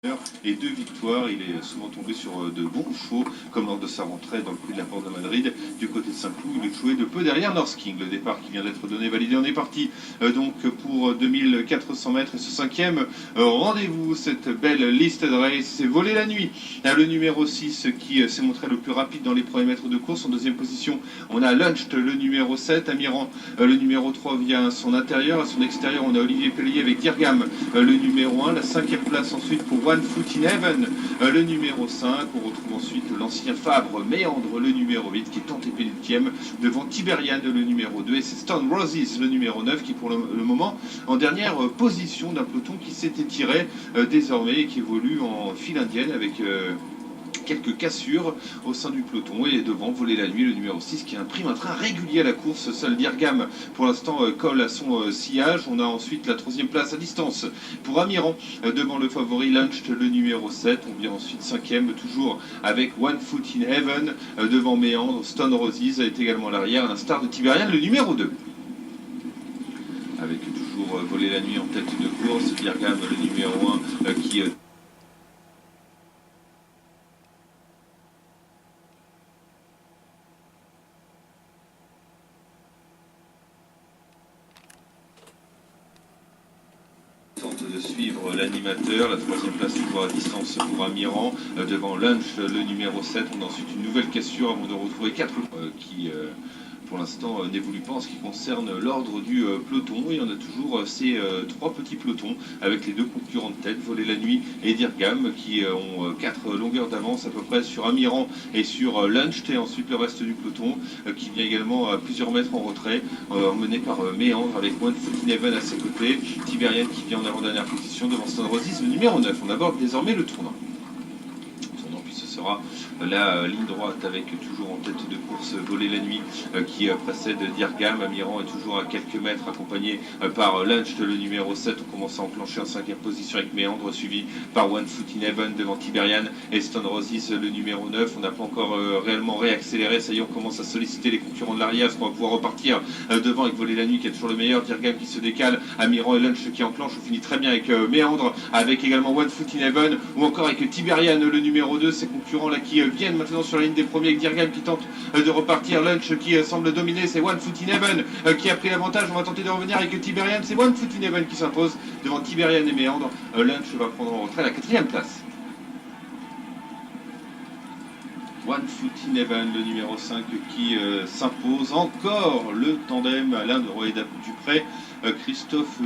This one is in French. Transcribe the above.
et 2 victoires. Il est souvent tombé sur de bons chevaux, comme lors de sa rentrée dans le prix de la Porte de Madrid. Du côté de Saint-Cloud, il est joué de peu derrière North King. Le départ qui vient d'être donné, validé. On est parti donc pour 2400 mètres et ce 5e rendez-vous. Cette belle liste de race, c'est Voler la nuit. Le numéro 6 qui s'est montré le plus rapide dans les premiers mètres de course. En deuxième position, on a Lunched, le numéro 7. Amiran, le numéro 3 vient son intérieur. À son extérieur, on a Olivier Pellier avec Dirgam, le numéro 1. La 5e place ensuite pour One Foot in Heaven, le numéro 5. On retrouve ensuite l'ancien Fabre Méandre, le numéro 8, qui est antépénultième devant Tiberian, le numéro 2. Et c'est Stone Roses, le numéro 9, qui pour le moment en dernière position d'un peloton qui s'est étiré désormais et qui évolue en file indienne avec quelques cassures au sein du peloton. Et devant, Voler la nuit, le numéro 6, qui imprime un train régulier à la course. Seul Dirgam, pour l'instant, colle à son sillage. On a ensuite la 3e place à distance pour Amiran, devant le favori Lunched, le numéro 7. On vient ensuite 5e, toujours avec One Foot in Heaven, devant Méandre. Stone Roses est également à l'arrière, à l'instar de Tiberian, le numéro 2. Avec toujours Voler la nuit en tête de course. Dirgam, le numéro 1, qui... de suivre l'animateur. La 3e place toujours à distance pour Amiran, devant Lunch, le numéro 7. On a ensuite une nouvelle cassure avant de retrouver 4 qui pour l'instant n'évoluent pas en ce qui concerne l'ordre du peloton. Et on a toujours ces 3 petits pelotons avec les 2 concurrents de tête, Voler la nuit et Dirgam, qui ont 4 longueurs d'avance à peu près sur Amiran et sur Lunch. Et ensuite le reste du peloton qui vient également à plusieurs mètres en retrait, emmené par Méandre avec One Foot in Heaven à ses côtés. Tiberian qui vient en avant-dernière position devant Stone Roses, le numéro 9. On aborde désormais le tournant. Puis ce sera la ligne droite avec toujours en tête de course Voler la nuit qui précède Dirgam. Amiran est toujours à quelques mètres accompagné par Lunch, le numéro 7. On commence à enclencher en 5e position avec Méandre, suivi par One Foot in Heaven devant Tiberian et Stone Roses, le numéro 9. On n'a pas encore réellement réaccéléré. Ça y est, on commence à solliciter les concurrents de l'arrière. On va pouvoir repartir devant avec Voler la nuit qui est toujours le meilleur. Dirgam qui se décale. Amiran et Lunch qui enclenchent. On finit très bien avec Méandre, avec également One Foot in Heaven ou encore avec Tiberian, le numéro 2. Ces concurrents là qui viennent maintenant sur la ligne des premiers avec Dirgam qui tente de repartir. Lunch qui semble dominer. C'est One Foot in Heaven qui a pris l'avantage. On va tenter de revenir avec Tiberian. C'est One Foot in Heaven qui s'impose devant Tiberian et Méandre. Lunch va prendre en retrait la 4e place. One Foot in Heaven, le numéro 5 qui s'impose. Encore le tandem Alain de Roy-Dupré, Christophe